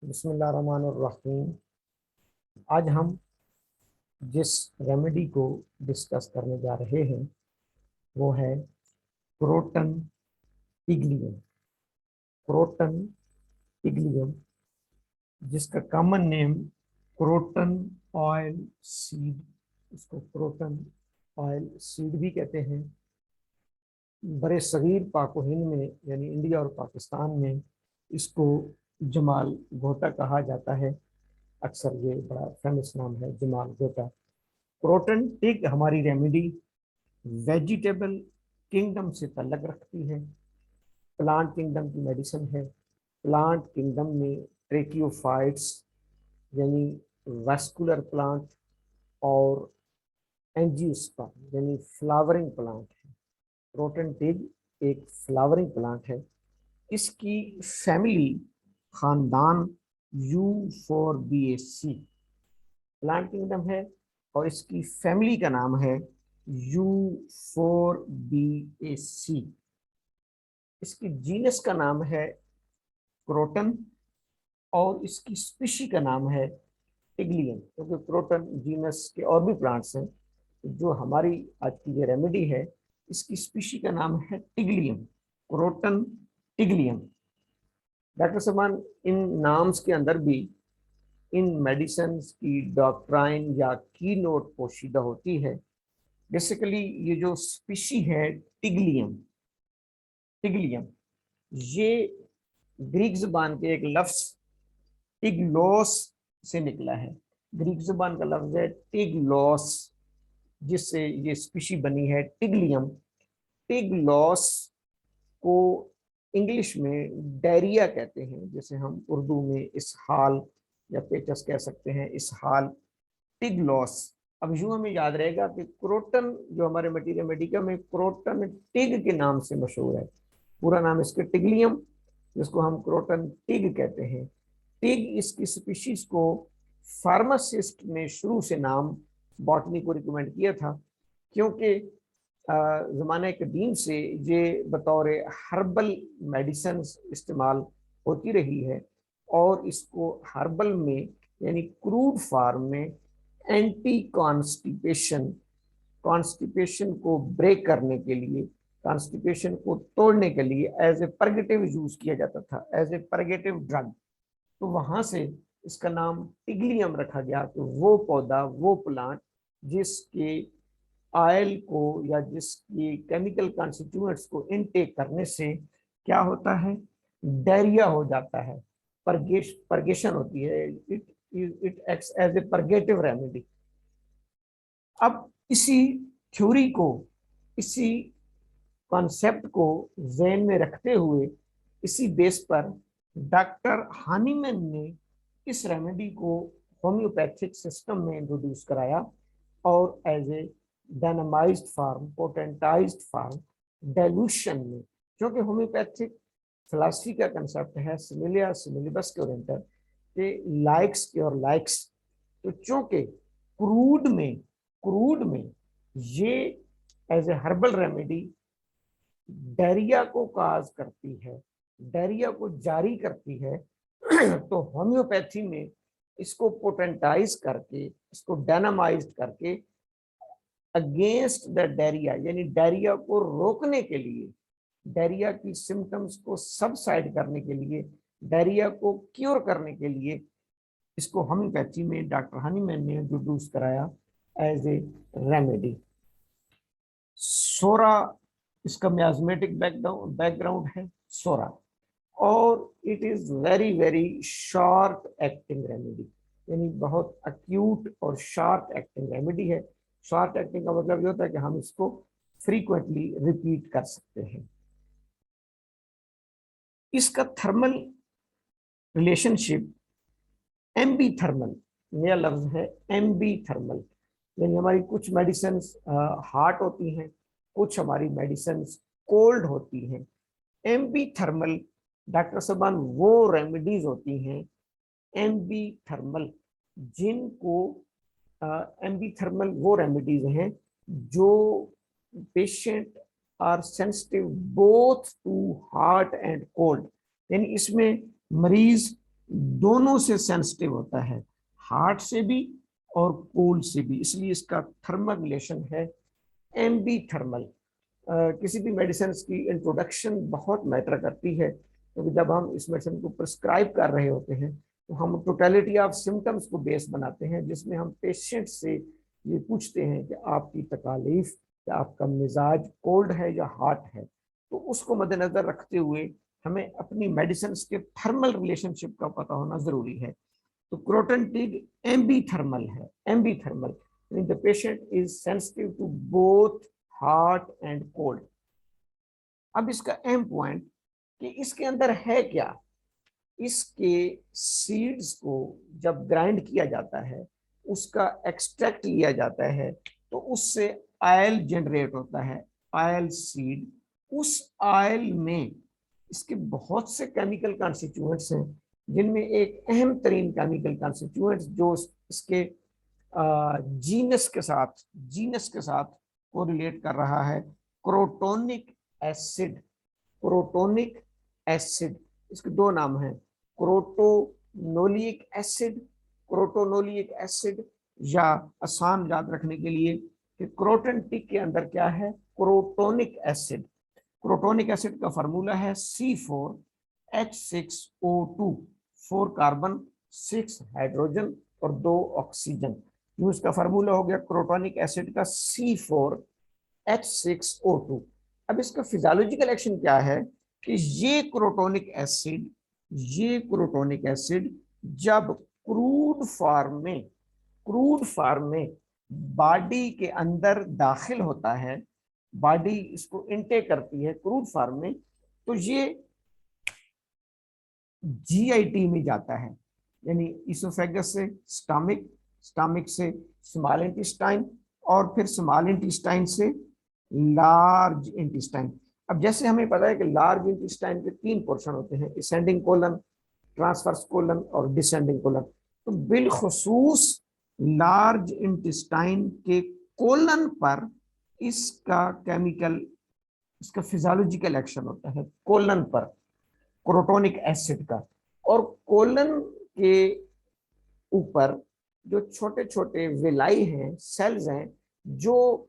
बिस्मिल्लाहिर्रहमानिर्रहीम। आज हम जिस रेमेडी को डिस्कस करने जा रहे हैं वो है क्रोटन पिग्लियम। क्रोटन पिग्लियम, जिसका common name croton oil seed, इसको क्रोटन ऑयल सीड भी कहते हैं। बड़े सगीर पाक व हिंद में यानी इंडिया और पाकिस्तान में इसको जमाल गोटा कहा जाता है। अक्सर ये बड़ा फेमस नाम है, जमाल गोटा। क्रोटन टिक हमारी रेमेडी वेजिटेबल किंगडम से तल्लक रखती है। प्लांट किंगडम की मेडिसिन है। प्लांट किंगडम में ट्रेकियोफाइट्स यानी वैस्कुलर प्लांट और एंजियोस्पर्म यानी फ्लावरिंग प्लांट है। क्रोटन टिग एक फ्लावरिंग प्लांट है। इसकी फैमिली खानदान यूफोर्बिएसी प्लांट किंगडम है और इसकी फैमिली का नाम है यूफोर्बिएसी। इसकी जीनस का नाम है क्रोटन और इसकी स्पीशी का नाम है पिग्लियम। क्योंकि क्रोटन जीनस के और भी प्लांट्स हैं। जो हमारी आज की ये रेमेडी है इसकी स्पीशी का नाम है टिग्लियम, क्रोटन टिग्लियम। डॉक्टर सलमान, इन नाम्स के अंदर भी इन मेडिसिन की डॉक्ट्राइन या की नोट पोशीदा होती है। बेसिकली ये जो स्पीशी है टिग्लियम, टिग्लियम ये ग्रीक जुबान के एक लफ्ज टिग्लोस से निकला है। ग्रीक जुबान का लफ्ज है टिग्लोस, जिससे ये स्पीशी बनी है टिग्लियम। टिग्लोस को इंग्लिश में डायरिया कहते हैं, जैसे हम उर्दू में इसहाल या पेचस कह सकते हैं, इसहाल। टिग्लोस। अब यूं हमें याद रहेगा कि क्रोटन जो हमारे मटीरियल मेडिका में क्रोटन टिग के नाम से मशहूर है। पूरा नाम इसके टिग्लियम, जिसको हम क्रोटन टिग कहते हैं। टिग इसकी स्पीशीज को फार्मासिस्ट ने शुरू से नाम बॉटनी को रिकमेंड किया था, क्योंकि ज़माने कदीम से ये बतौर हर्बल मेडिसिन इस्तेमाल होती रही है और इसको हर्बल में यानी क्रूड फार्म में एंटी कॉन्स्टिपेशन, कॉन्स्टिपेशन को ब्रेक करने के लिए, कॉन्स्टिपेशन को तोड़ने के लिए एज ए परगेटिव यूज किया जाता था, एज ए परगेटिव ड्रग। तो वहां से इसका नाम टिग्लियम रखा गया। तो वो पौधा, वो प्लांट जिसके ऑयल को या जिसकी केमिकल कॉन्स्टिट्यूएंट्स को इनटेक करने से क्या होता है, डायरिया हो जाता है, परगेशन होती है। It acts as a purgative remedy. अब इसी थ्योरी को, इसी कॉन्सेप्ट को ज़हन में रखते हुए, इसी बेस पर डॉक्टर हानीमैन ने इस रेमेडी को होम्योपैथिक सिस्टम में इंट्रोड्यूस कराया और as a dynamized form, potentized form, dilution में। क्योंकि होम्योपैथिक फिलॉसफी का कंसेप्ट है सिमिलिया सिमिलिबस के ओरिएंटेड के लाइक्स के और लाइक्स। तो चूंकि क्रूड में ये as a herbal remedy diarrhoea को काज करती है, डायरिया को जारी करती है, तो होम्योपैथी में इसको पोटेंटाइज करके, इसको डायनामाइज करके अगेंस्ट द डायरिया यानी डायरिया को रोकने के लिए, डायरिया की सिम्टम्स को सबसाइड करने के लिए, डायरिया को क्योर करने के लिए इसको होम्योपैथी में डॉक्टर हनीमैन ने इंट्रोड्यूस कराया एज ए रेमेडी। सोरा इसका मियाज़मेटिक बैकग्राउंड है, सोरा, और it is very very short acting remedy, यानी बहुत अक्यूट और शॉर्ट एक्टिंग रेमेडी है। शॉर्ट एक्टिंग का मतलब ये होता है कि हम इसको फ्रीक्वेंटली रिपीट कर सकते हैं। इसका थर्मल रिलेशनशिप एम्बी थर्मल, नया लफ्ज है एम्बी थर्मल। यानी हमारी कुछ मेडिसिन हार्ट होती हैं, कुछ हमारी मेडिसिन कोल्ड होती हैं। एम्बी थर्मल डॉक्टर साहबान वो रेमेडीज होती हैं एम्बी थर्मल, जिनको एम्बी थर्मल वो रेमेडीज हैं जो patient are sensitive both to hot and cold. यानी इसमें मरीज दोनों से सेंसिटिव होता है, हार्ट से भी और कोल्ड से भी, इसलिए इसका थर्मल रिलेशन है एम्बी थर्मल। किसी भी मेडिसिन की इंट्रोडक्शन बहुत मैटर करती है, क्योंकि जब हम इस मेडिसिन को प्रिस्क्राइब कर रहे होते हैं तो हम टोटलिटी ऑफ सिम्टम्स को बेस बनाते हैं, जिसमें हम पेशेंट से ये पूछते हैं कि आपकी तकालीफ या आपका मिजाज कोल्ड है या हॉट है। तो उसको मद्देनजर रखते हुए हमें अपनी मेडिसिन के थर्मल रिलेशनशिप का पता होना जरूरी है। तो क्रोटन टिग एम्बी थर्मल है, ambithermal the patient is sensitive to both hot and cold. अब इसका एम पॉइंट कि इसके अंदर है क्या, इसके सीड्स को जब ग्राइंड किया जाता है, उसका एक्सट्रैक्ट लिया जाता है, तो उससे ऑयल जनरेट होता है, ऑयल सीड। उस ऑयल में इसके बहुत से केमिकल कॉन्स्टिट्यूएंट्स हैं, जिनमें एक अहम तरीन केमिकल कॉन्स्टिट्यूएंट्स जो इसके जीनस के साथ कोरिलेट कर रहा है, क्रोटोनिक एसिड। क्रोटोनिक एसिड, इसके दो नाम हैं, क्रोटोनोलिक एसिड, क्रोटोनोलिक एसिड, या आसान याद रखने के लिए कि क्रोटन टिक के अंदर क्या है, क्रोटोनिक एसिड। क्रोटोनिक एसिड का फार्मूला है C4H6O2, 4 कार्बन 6 हाइड्रोजन और 2 ऑक्सीजन। यूं इसका फार्मूला हो गया क्रोटोनिक एसिड का C4H6O2। अब इसका फिजियोलॉजिकल एक्शन क्या है कि ये क्रोटोनिक एसिड जब क्रूड फॉर्म में बॉडी के अंदर दाखिल होता है, बॉडी इसको इनटेक करती है क्रूड फॉर्म में, तो ये जीआईटी में जाता है, यानी इसोफेगस से स्टमक, स्टमक से स्मॉल इंटेस्टाइन, और फिर स्मॉल इंटेस्टाइन से लार्ज इंटेस्टाइन। अब जैसे हमें पता है कि लार्ज इंटेस्टाइन के 3 पोर्शन होते हैं, असेंडिंग कोलन, ट्रांसवर्स कोलन और डिसेंडिंग कोलन। तो बिलखुसूस लार्ज इंटेस्टाइन के कोलन पर इसका केमिकल, इसका फिजियोलॉजिकल एक्शन होता है कोलन पर, क्रोटोनिक एसिड का। और कोलन के ऊपर जो छोटे छोटे विलाई हैं, सेल्स हैं, जो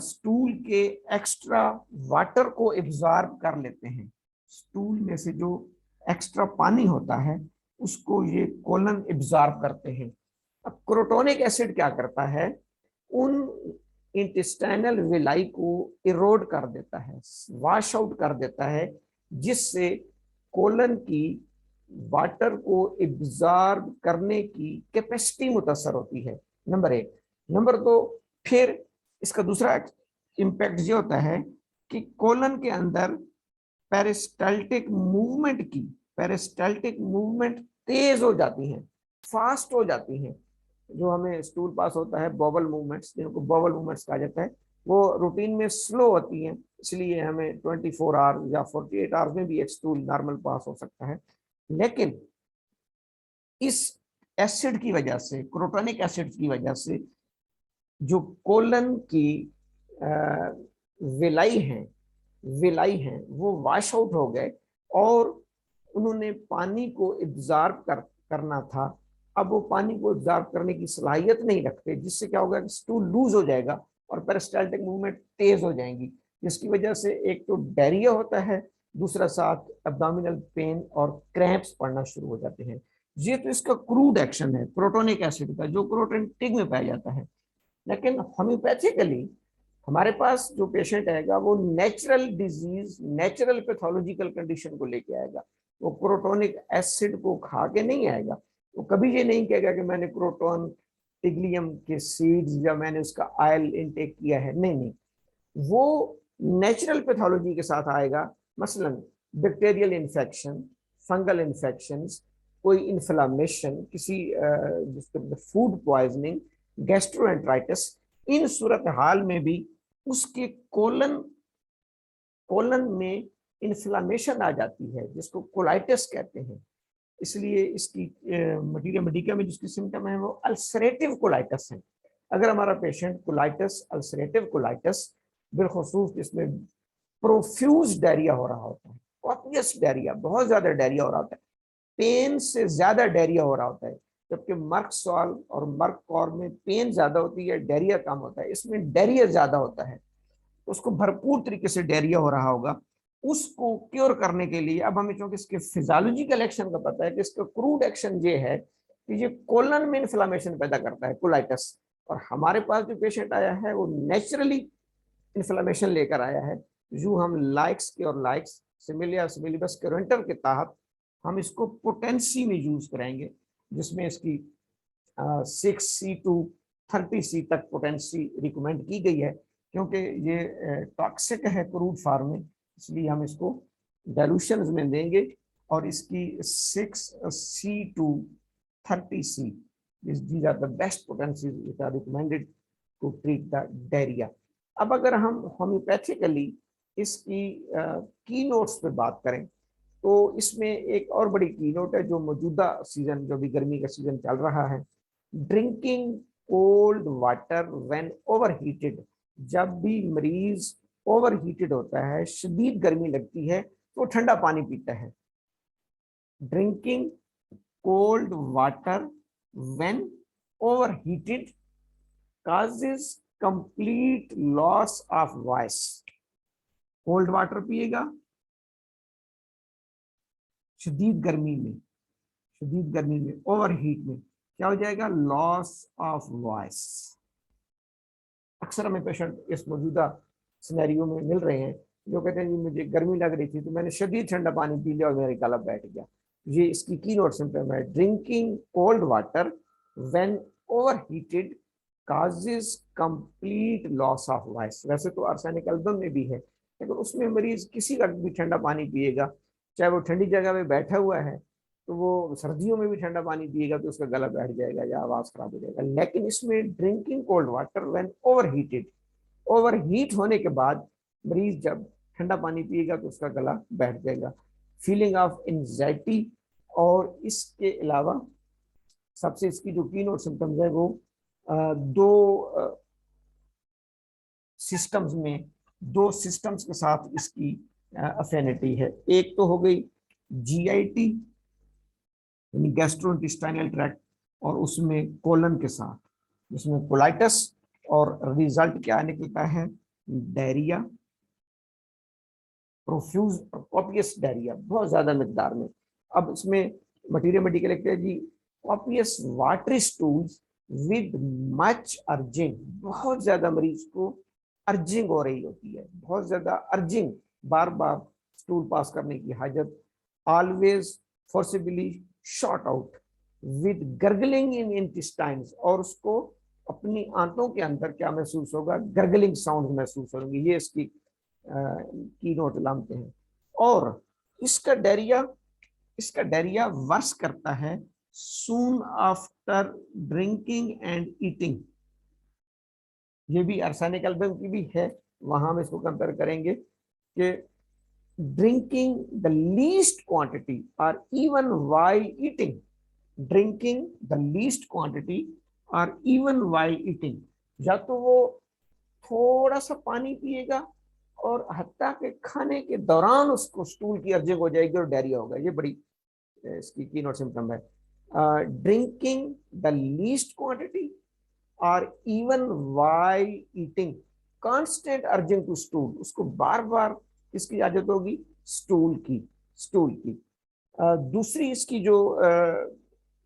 स्टूल के एक्स्ट्रा वाटर को एब्जॉर्ब कर लेते हैं, स्टूल में से जो एक्स्ट्रा पानी होता है उसको ये कोलन एब्जॉर्ब करते हैं। अब क्रोटोनिक एसिड क्या करता है, उन इंटेस्टाइनल विलाई को इरोड कर देता है, वॉश आउट कर देता है, जिससे कोलन की वाटर को एब्जॉर्ब करने की कैपेसिटी मुतासर होती है, नंबर 1। नंबर 2, फिर इसका दूसरा इम्पैक्ट ये होता है कि कोलन के अंदर पेरिस्टाल्टिक मूवमेंट तेज हो जाती है, फास्ट हो जाती है। जो हमें स्टूल पास होता है बबल मूवमेंट्स, जिनको बबल मूवमेंट्स कहा जाता है, वो रूटीन में स्लो होती हैं, इसलिए हमें 24 आवर्स या 48 आवर्स में भी एक स्टूल नॉर्मल पास हो सकता है। लेकिन इस एसिड की वजह से, क्रोटोनिक एसिड की वजह से, जो कोलन की विलाई हैं वो वॉश आउट हो गए, और उन्होंने पानी को एब्जॉर्ब करना था, अब वो पानी को एब्जॉर्ब करने की सलाहियत नहीं रखते, जिससे क्या होगा कि स्टूल लूज हो जाएगा और पेरिस्टाल्टिक मूवमेंट तेज हो जाएंगी, जिसकी वजह से एक तो डायरिया होता है, दूसरा साथ एब्डोमिनल पेन और क्रैम्प्स पड़ना शुरू हो जाते हैं। ये तो इसका क्रूड एक्शन है क्रोटोनिक एसिड का, जो क्रोटन टिग में पाया जाता है। लेकिन होम्योपैथिकली हमारे पास जो पेशेंट आएगा वो natural disease, natural pathological condition को लेके आएगा, वो क्रोटोनिक एसिड को खा के नहीं आएगा। वो कभी ये नहीं कहेगा कि मैंने क्रोटोन टिग्लियम के सीड्स या मैंने उसका ऑयल इनटेक किया है, नहीं नहीं, वो नेचुरल पैथोलॉजी के साथ आएगा, मसलन बैक्टीरियल इन्फेक्शन, फंगल इन्फेक्शंस, कोई इन्फ्लामेशन, किसी फूड पॉइजनिंग, गैस्ट्रोएंटराइटिस। इन सूरत हाल में भी उसके कोलन में इन्फ्लामेशन आ जाती है, जिसको कोलाइटिस कहते हैं। इसलिए इसकी मटीरियल मेडिका में जिसकी सिम्टम है वो अल्सरेटिव कोलाइटिस है। अगर हमारा पेशेंट कोलाइटिस, अल्सरेटिव कोलाइटिस, बिलखुसूस जिसमें प्रोफ्यूज डायरिया हो रहा होता है, बहुत कॉपियस डायरिया, बहुत ज्यादा डायरिया हो रहा होता है, पेन से ज्यादा डायरिया हो रहा होता है, जबकि मर्क सॉल और मर्क कॉर में पेन ज्यादा होती है, डायरिया कम होता है, इसमें डायरिया ज्यादा होता है, उसको भरपूर तरीके से डायरिया हो रहा होगा। उसको क्योर करने के लिए अब हमें, क्योंकि इसके फिजियोलॉजिकल एक्शन का पता है कि इसका क्रूड एक्शन ये है कि ये कोलन में इन्फ्लामेशन पैदा करता है, कोलाइटिस। और हमारे पास जो पेशेंट आया है वो नेचुरली इन्फ्लामेशन लेकर आया है, जो हम लाइक्स के और लाइक्स सिमिलिया सिमिलिबस कैरेंटर के तहत हम इसको पोटेंसी में यूज करेंगे, जिसमें इसकी 6C to 30C तक पोटेंसी रिकमेंड की गई है, क्योंकि ये टॉक्सिक है क्रूड फॉर्म में, इसलिए हम इसको डाइल्यूशन में देंगे। और इसकी 6C to 30C these are the best potencies which are recommended to treat the diarrhea। अब अगर हम होम्योपैथिकली इसकी की नोट्स पे बात करें, तो इसमें एक और बड़ी की नोट है जो मौजूदा सीजन, जो भी गर्मी का सीजन चल रहा है, drinking cold water when overheated. जब भी मरीज ओवरहीटेड होता है, शदीद गर्मी लगती है, तो ठंडा पानी पीता है। Drinking cold water when overheated causes complete loss of voice। Cold water पिएगा शदीद गर्मी में ओवरहीट में, क्या हो जाएगा? Loss of voice. अक्सर हमें पेशेंट इस मौजूदा सिनेरियो में मिल रहे हैं जो कहते हैं जी मुझे गर्मी लग रही थी तो मैंने शदीद ठंडा पानी पी लिया और मेरा गला बैठ गया। ये इसकी कीनोट सिम्टम है, drinking cold water when overheated causes complete loss of voice। वैसे तो आर्सेनिक एल्बम में भी है, लेकिन उसमें मरीज किसी वक्त भी ठंडा पानी पिएगा, चाहे वो ठंडी जगह में बैठा हुआ है, तो वो सर्दियों में भी ठंडा पानी पिएगा तो उसका गला बैठ जाएगा या आवाज खराब हो जाएगा। लेकिन इसमें drinking cold water when overheated, overheat होने के बाद मरीज जब ठंडा पानी पिएगा तो उसका गला बैठ जाएगा। फीलिंग ऑफ एंजाइटी, और इसके अलावा सबसे इसकी जो कीनोट सिम्टम्स है वो दो सिस्टम्स के साथ इसकी अफिनिटी है। एक तो हो गई जीआईटी यानी गैस्ट्रोइंटेस्टाइनल ट्रैक्ट, और उसमें कोलन के साथ, जिसमें कोलाइटिस, और रिजल्ट क्या निकलता है? डायरिया, प्रोफ्यूज और कॉपियस डायरिया, बहुत ज्यादा मिकदार में। अब इसमें मटीरियल मेडिकल लिखते हैं जी copious watery stools with much urging. बहुत ज्यादा मरीज को अर्जिंग हो रही होती है, बहुत ज्यादा अर्जिंग, बार बार स्टूल पास करने की हाजत। Always forcibly short out with gargling in intestines, और उसको अपनी आंतों के अंदर क्या महसूस होगा? गर्गलिंग साउंड महसूस होंगे। ये इसकी की नोट लामते हैं। और इसका डायरिया वर्स करता है soon after drinking and eating. ये भी आर्सेनिक एल्बम की भी है, वहां हम इसको कंपेयर करेंगे कि ड्रिंकिंग द लीस्ट क्वांटिटी और even while eating, drinking the least quantity और इवन वाइल ईटिंग, या तो वो थोड़ा सा पानी पिएगा और हत्ता के खाने के दौरान उसको स्टूल की अर्जिंग हो जाएगी और डायरिया होगा। ये बड़ी इसकी कीनोट सिम्टम है। ड्रिंकिंग द लीस्ट क्वांटिटी और even while eating, constant urging to stool, उसको बार बार इसकी आदत होगी स्टूल की। दूसरी इसकी जो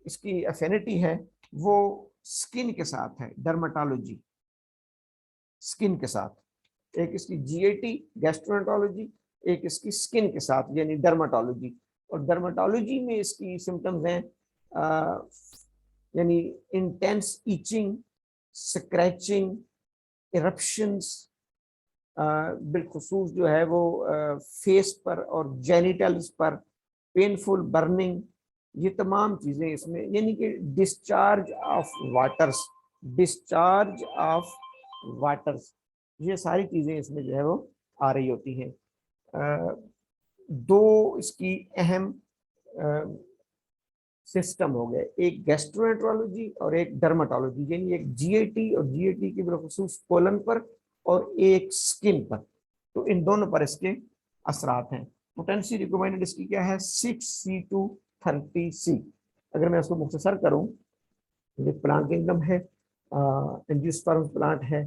इसकी एफिनिटी है वो स्किन के साथ है, डर्मेटोलॉजी, स्किन के साथ। एक इसकी जीएटी गैस्ट्रोएंटरोलॉजी, एक इसकी स्किन के साथ यानी डर्मेटोलॉजी। और डर्मेटोलॉजी में इसकी सिम्टम्स हैं यानी इंटेंस ईचिंग, स्क्रैचिंग, इरप्शंस, बिलखुसूस जो है वो फेस पर और जेनिटल्स पर पेनफुल बर्निंग, ये तमाम चीजें इसमें, यानी कि डिस्चार्ज ऑफ वाटर्स, ये सारी चीजें इसमें जो है वो आ रही होती हैं। दो इसकी अहम सिस्टम हो गए, एक गैस्ट्रोएंटरोलॉजी और एक डर्मेटोलॉजी, यानी एक जीएटी और जीएटी की बिलखुसूस कोलन पर और एक स्किन पर। तो इन दोनों पर इसके असरात हैं। पोटेंसी रिकमेंडेड इसकी क्या है 6C to 30C। अगर मैं उसको मुख्तसर करूं, ये प्लांट किंगडम है, एंजियोस्पर्म प्लांट है,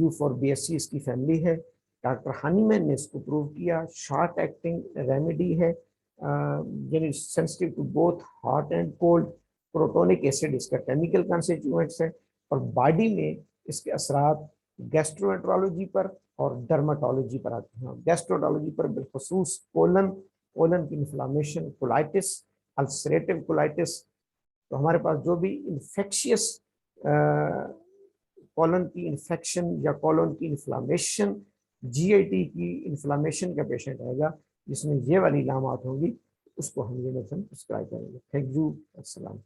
यूफोर्बिएसी इसकी फैमिली है। डॉक्टर हानीमैन ने इसको प्रूव किया, शॉर्ट एक्टिंग रेमेडी है, यानी sensitive to both hot and cold. Protonic acid इसका केमिकल कॉन्स्टिट्यूएंट्स है, और बॉडी में इसके असरात गैस्ट्रोएंट्रोलॉजी पर और डर्माटोलॉजी पर आते हैं। गैस्ट्रोएंट्रोलॉजी पर बिलखसूस कोलन, कोलन की इन्फ्लामेशन, कोलाइटिस, अल्सरेटिव कोलाइटिस। तो हमारे पास जो भी इन्फेक्शियस कॉलन की इन्फेक्शन या कॉलन की इन्फ्लामेशन, जीआईटी की इन्फ्लामेशन का पेशेंट आएगा जिसमें ये वाली लामात होंगी, उसको हम ये मेडिसिन प्रिस्क्राइब करेंगे। थैंक यू, अस्सलाम।